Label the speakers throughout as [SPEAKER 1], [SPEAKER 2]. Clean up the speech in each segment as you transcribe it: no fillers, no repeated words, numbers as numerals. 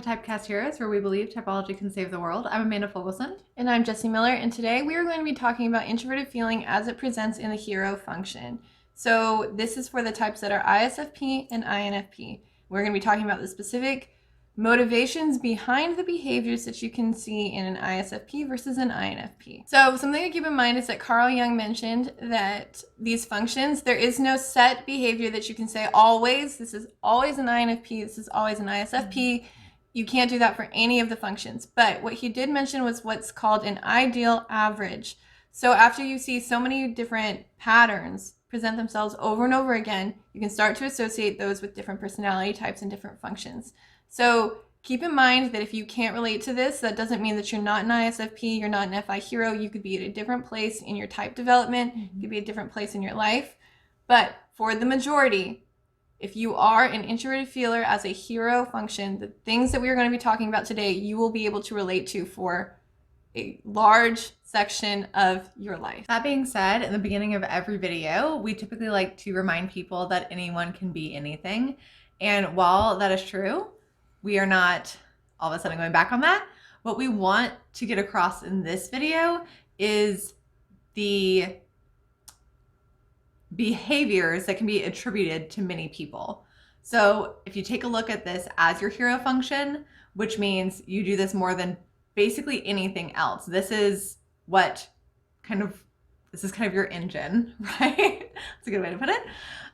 [SPEAKER 1] Typecast Heroes, where we believe typology can save the world. I'm Amanda Fogelson.
[SPEAKER 2] And I'm Jessie Miller, and today we are going to be talking about introverted feeling as it presents in the hero function. So this is for the types that are ISFP and INFP. We're going to be talking about the specific motivations behind the behaviors that you can see in an ISFP versus an INFP. So something to keep in mind is that Carl Jung mentioned that these functions, there is no set behavior that you can say always, this is always an INFP, this is always an ISFP. You can't do that for any of the functions. But what he did mention was what's called an ideal average. So after you see so many different patterns present themselves over and over again, you can start to associate those with different personality types and different functions. So keep in mind that if you can't relate to this, that doesn't mean that you're not an ISFP, you're not an FI hero. You could be at a different place in your type development. You could be at a different place in your life. But for the majority, if you are an introverted feeler as a hero function, the things that we are going to be talking about today, you will be able to relate to for a large section of your life.
[SPEAKER 1] That being said, in the beginning of every video, we typically like to remind people that anyone can be anything. And while that is true, we are not all of a sudden going back on that. What we want to get across in this video is the behaviors that can be attributed to many people. So if you take a look at this as your hero function, which means you do this more than basically anything else, this is kind of your engine, right? That's a good way to put it.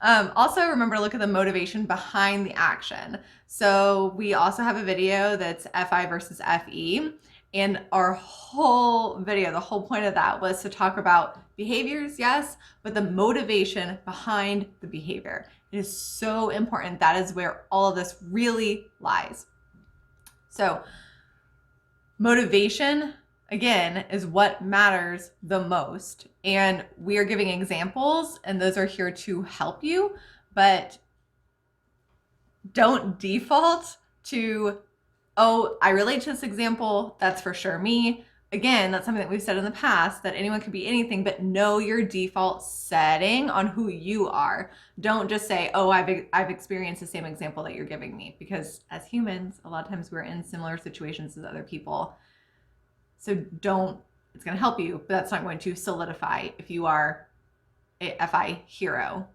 [SPEAKER 1] Also remember to look at the motivation behind the action. So we also have a video that's FI versus FE, and our whole video, the whole point of that was to talk about behaviors, yes, but the motivation behind the behavior. It is so important. That is where all of this really lies. So motivation, again, is what matters the most. And we are giving examples, and those are here to help you, but don't default to, oh, I relate to this example, that's for sure me. Again, that's something that we've said in the past, that anyone could be anything, but know your default setting on who you are. Don't just say, oh, I've experienced the same example that you're giving me, because as humans, a lot of times we're in similar situations as other people. So it's going to help you, but that's not going to solidify if you are a FI hero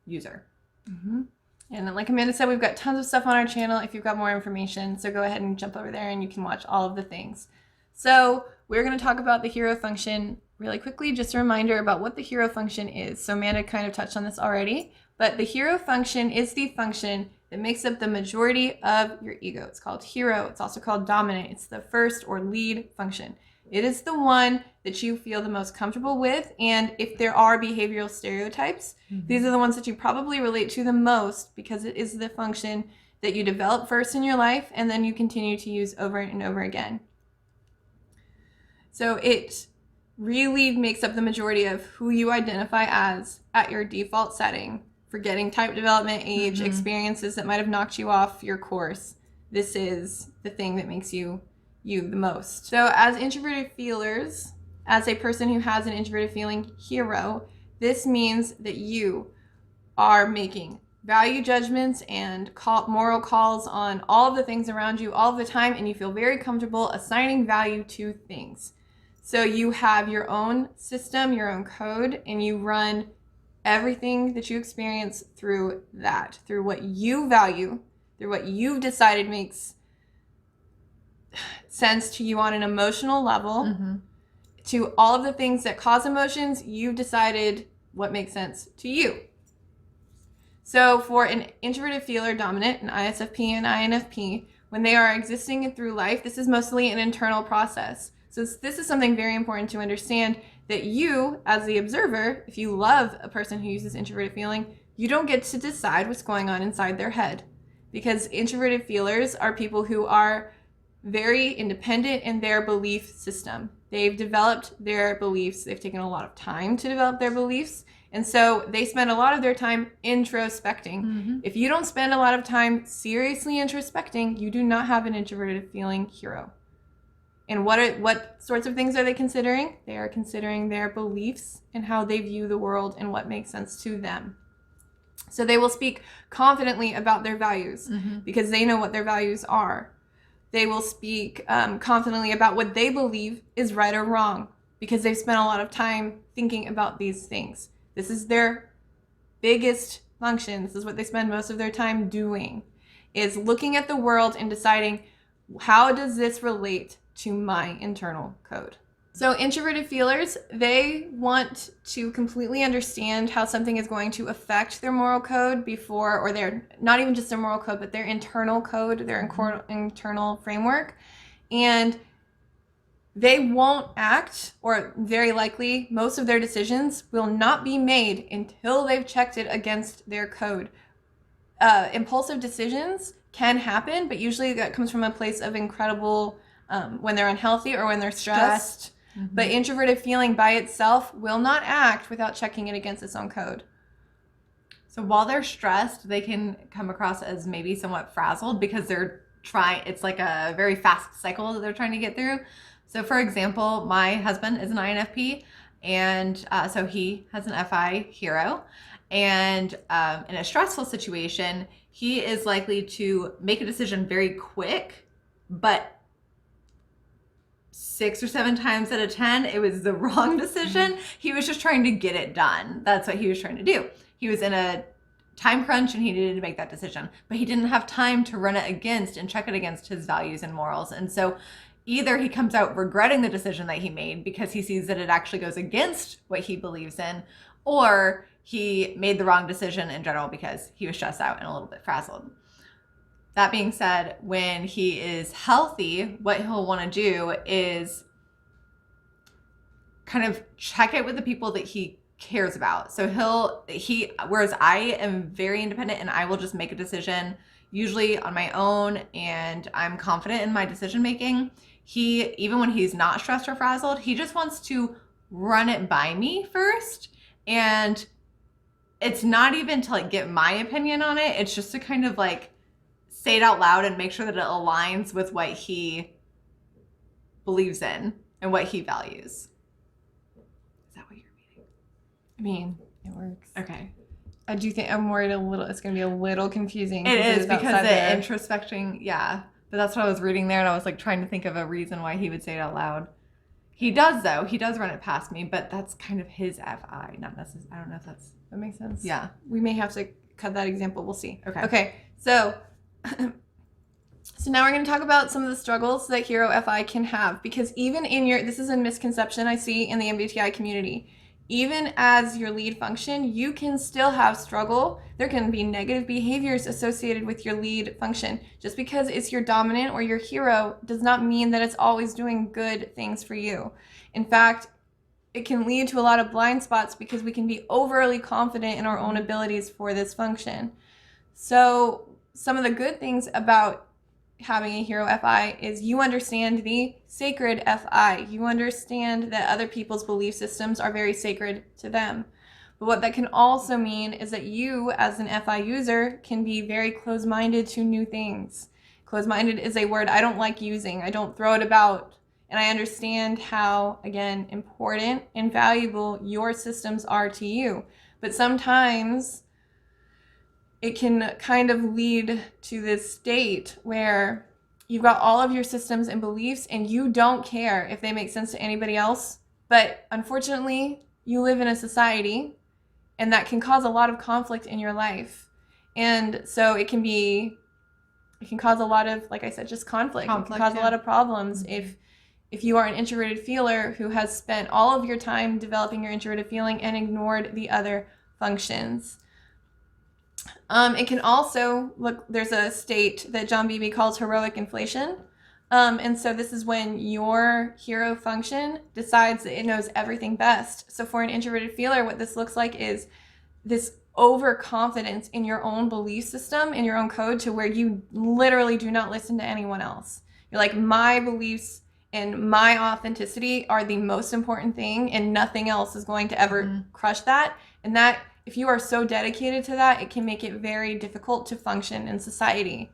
[SPEAKER 1] user.
[SPEAKER 2] Mm-hmm. And like Amanda said, we've got tons of stuff on our channel if you've got more information. So go ahead and jump over there and you can watch all of the things. So we're going to talk about the hero function really quickly. Just a reminder about what the hero function is. So Amanda kind of touched on this already, but the hero function is the function that makes up the majority of your ego. It's called hero. It's also called dominant. It's the first or lead function. It is the one that you feel the most comfortable with. And if there are behavioral stereotypes, these are the ones that you probably relate to the most, because it is the function that you develop first in your life and then you continue to use over and over again. So it really makes up the majority of who you identify as at your default setting. Forgetting type development, age, experiences that might have knocked you off your course. This is the thing that makes you the most. So as introverted feelers, as a person who has an introverted feeling hero, this means that you are making value judgments and moral calls on all of the things around you all the time, and you feel very comfortable assigning value to things. So you have your own system, your own code, and you run everything that you experience through that, through what you value, through what you've decided makes sense to you on an emotional level, to all of the things that cause emotions, you've decided what makes sense to you. So for an introverted feeler dominant, an ISFP and INFP, when they are existing through life, this is mostly an internal process. So this is something very important to understand, that you, as the observer, if you love a person who uses introverted feeling, you don't get to decide what's going on inside their head. Because introverted feelers are people who are very independent in their belief system. They've developed their beliefs. They've taken a lot of time to develop their beliefs. And so they spend a lot of their time introspecting. If you don't spend a lot of time seriously introspecting, you do not have an introverted feeling hero. And what sorts of things are they considering? They are considering their beliefs and how they view the world and what makes sense to them. So they will speak confidently about their values because they know what their values are. They will speak confidently about what they believe is right or wrong because they've spent a lot of time thinking about these things. This is their biggest function. This is what they spend most of their time doing, is looking at the world and deciding, how does this relate to my internal code? So introverted feelers, they want to completely understand how something is going to affect their moral code before, or their, not even just their moral code, but their internal code, their internal framework. And they won't act, or very likely most of their decisions will not be made until they've checked it against their code. Impulsive decisions can happen, but usually that comes from a place of incredible, when they're unhealthy or when they're stressed. But introverted feeling by itself will not act without checking it against its own code.
[SPEAKER 1] So while they're stressed, they can come across as maybe somewhat frazzled because they're trying, it's like a very fast cycle that they're trying to get through. So for example, my husband is an INFP, and so he has an FI hero. And in a stressful situation, he is likely to make a decision very quick, but 6 or 7 times out of 10, it was the wrong decision. He was just trying to get it done. That's what he was trying to do. He was in a time crunch and he needed to make that decision, but he didn't have time to run it against and check it against his values and morals. And so either he comes out regretting the decision that he made because he sees that it actually goes against what he believes in, or he made the wrong decision in general because he was stressed out and a little bit frazzled. That being said, when he is healthy, what he'll want to do is kind of check it with the people that he cares about. So whereas I am very independent and I will just make a decision usually on my own and I'm confident in my decision making, even when he's not stressed or frazzled, he just wants to run it by me first. And it's not even to like get my opinion on it. It's just to kind of like say it out loud and make sure that it aligns with what he believes in and what he values. Is that what you're meaning?
[SPEAKER 2] I mean, it works.
[SPEAKER 1] Okay.
[SPEAKER 2] I do think I'm worried it's going to be a little confusing.
[SPEAKER 1] It is because the introspecting, yeah. But that's what I was reading there and I was like trying to think of a reason why he would say it out loud. He does though. He does run it past me, but that's kind of his FI, not necessarily. I don't know if that
[SPEAKER 2] makes sense.
[SPEAKER 1] Yeah.
[SPEAKER 2] We may have to cut that example. We'll see.
[SPEAKER 1] Okay.
[SPEAKER 2] So now we're going to talk about some of the struggles that hero FI can have, because even this is a misconception I see in the MBTI community. Even as your lead function, you can still have struggle. There can be negative behaviors associated with your lead function. Just because it's your dominant or your hero does not mean that it's always doing good things for you. In fact, it can lead to a lot of blind spots because we can be overly confident in our own abilities for this function. So some of the good things about having a hero FI is you understand the sacred FI. You understand that other people's belief systems are very sacred to them. But what that can also mean is that you, as an FI user, can be very closed-minded to new things. Closed-minded is a word I don't like using. I don't throw it about. And I understand how, again, important and valuable your systems are to you. But sometimes it can kind of lead to this state where you've got all of your systems and beliefs and you don't care if they make sense to anybody else. But unfortunately, you live in a society and that can cause a lot of conflict in your life. And so it can cause a lot of, like I said, just conflict. It can cause a lot of problems if you are an introverted feeler who has spent all of your time developing your introverted feeling and ignored the other functions. It can also there's a state that Beebe calls heroic inflation. And so this is when your hero function decides that it knows everything best. So for an introverted feeler, what this looks like is this overconfidence in your own belief system, in your own code, to where you literally do not listen to anyone else. You're like, my beliefs and my authenticity are the most important thing, and nothing else is going to ever crush that. And that, if you are so dedicated to that, it can make it very difficult to function in society.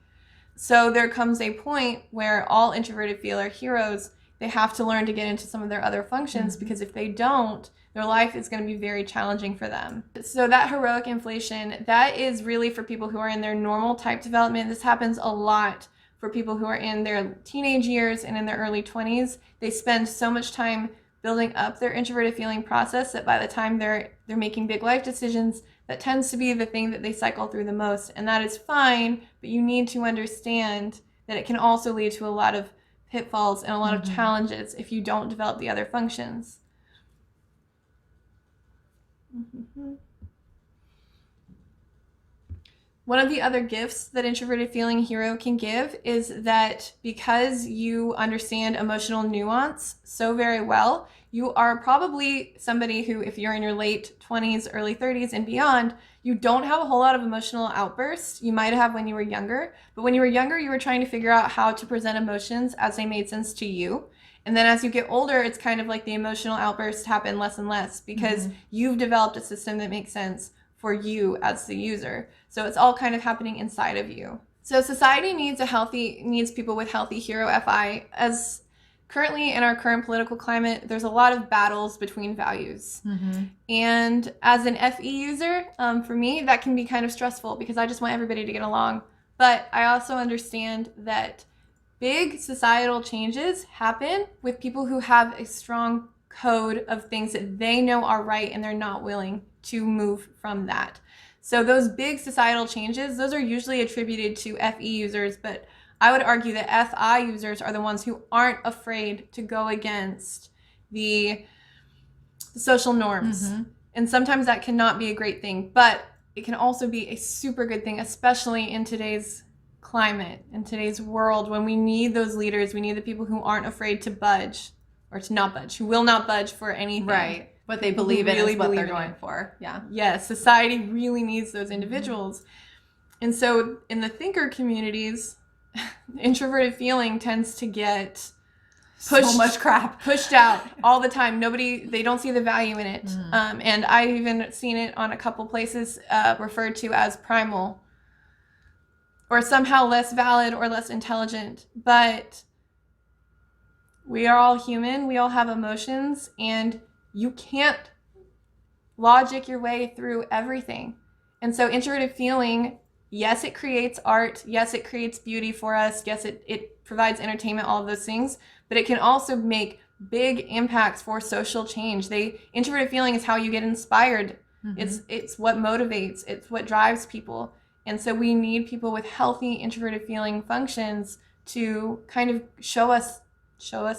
[SPEAKER 2] So there comes a point where all introverted feeler heroes, they have to learn to get into some of their other functions, because if they don't, their life is going to be very challenging for them. So that heroic inflation, that is really for people who are in their normal type development. This happens a lot for people who are in their teenage years and in their early 20s. They spend so much time building up their introverted feeling process that by the time they're making big life decisions, that tends to be the thing that they cycle through the most. And that is fine, but you need to understand that it can also lead to a lot of pitfalls and a lot of challenges if you don't develop the other functions. One of the other gifts that Introverted Feeling Hero can give is that because you understand emotional nuance so very well, you are probably somebody who, if you're in your late 20s, early 30s and beyond, you don't have a whole lot of emotional outbursts. You might have when you were younger, but when you were younger, you were trying to figure out how to present emotions as they made sense to you. And then as you get older, it's kind of like the emotional outbursts happen less and less because you've developed a system that makes sense for you as the user. So it's all kind of happening inside of you. So society needs people with healthy hero FI. As currently in our current political climate, there's a lot of battles between values. And as an FE user, for me, that can be kind of stressful because I just want everybody to get along. But I also understand that big societal changes happen with people who have a strong code of things that they know are right and they're not willing to move from that. So those big societal changes, those are usually attributed to FE users, but I would argue that FI users are the ones who aren't afraid to go against the social norms. And sometimes that cannot be a great thing, but it can also be a super good thing, especially in today's climate, in today's world, when we need those leaders. We need the people who aren't afraid to budge, or to not budge, who will not budge for anything.
[SPEAKER 1] Right. What they believe in is what they're going for. Yeah.
[SPEAKER 2] Yes, society really needs those individuals. And so in the thinker communities, introverted feeling tends to get pushed,
[SPEAKER 1] so much crap
[SPEAKER 2] pushed out all the time. They don't see the value in it. And I've even seen it on a couple places referred to as primal, or somehow less valid or less intelligent. But we are all human. We all have emotions, and you can't logic your way through everything. And so introverted feeling, yes, it creates art. Yes, it creates beauty for us. Yes, it provides entertainment, all of those things. But it can also make big impacts for social change. Introverted feeling is how you get inspired. It's what motivates. It's what drives people. And so we need people with healthy introverted feeling functions to kind of show us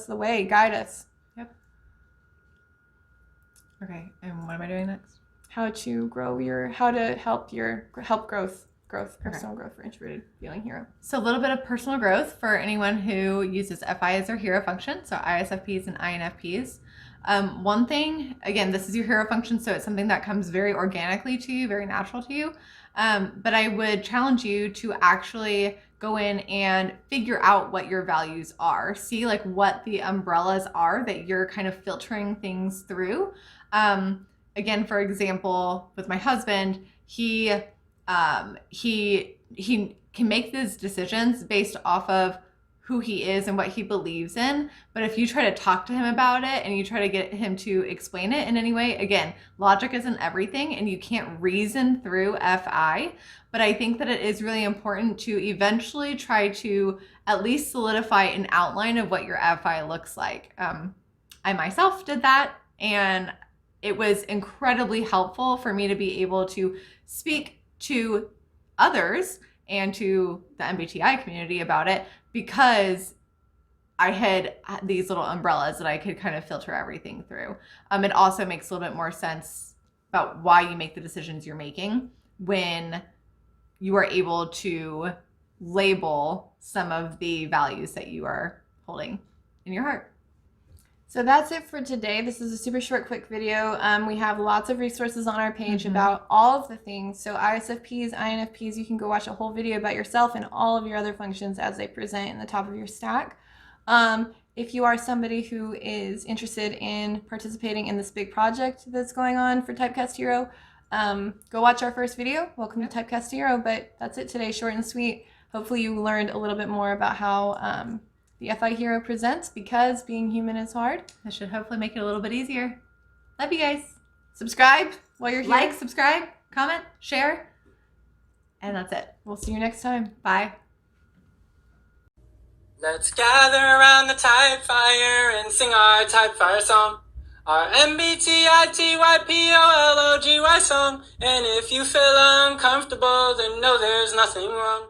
[SPEAKER 2] the way, guide us.
[SPEAKER 1] Yep. Okay, and what am I doing next?
[SPEAKER 2] How to help personal growth for introverted feeling hero.
[SPEAKER 1] So a little bit of personal growth for anyone who uses FI as their hero function, so ISFPs and INFPs. One thing, again, this is your hero function, so it's something that comes very organically to you, very natural to you. But I would challenge you to actually go in and figure out what your values are. See like what the umbrellas are that you're kind of filtering things through. Again, for example, with my husband, he can make these decisions based off of who he is and what he believes in. But if you try to talk to him about it and you try to get him to explain it in any way, again, logic isn't everything and you can't reason through FI. But I think that it is really important to eventually try to at least solidify an outline of what your FI looks like. I myself did that, and it was incredibly helpful for me to be able to speak to others and to the MBTI community about it, because I had these little umbrellas that I could kind of filter everything through. It also makes a little bit more sense about why you make the decisions you're making when you are able to label some of the values that you are holding in your heart.
[SPEAKER 2] So that's it for today. This is a super short, quick video. We have lots of resources on our page about all of the things. So ISFPs, INFPs, you can go watch a whole video about yourself and all of your other functions as they present in the top of your stack. If you are somebody who is interested in participating in this big project that's going on for Typecast Hero, go watch our first video. Welcome to Typecast Hero. But that's it today, short and sweet. Hopefully you learned a little bit more about how the FI Hero presents, because being human is hard.
[SPEAKER 1] That should hopefully make it a little bit easier. Love you guys.
[SPEAKER 2] Subscribe while you're here.
[SPEAKER 1] Like, subscribe, comment, share, and that's it.
[SPEAKER 2] We'll see you next time.
[SPEAKER 1] Bye.
[SPEAKER 3] Let's gather around the type fire and sing our type fire song. Our MBTITYPOLOGY song. And if you feel uncomfortable, then know there's nothing wrong.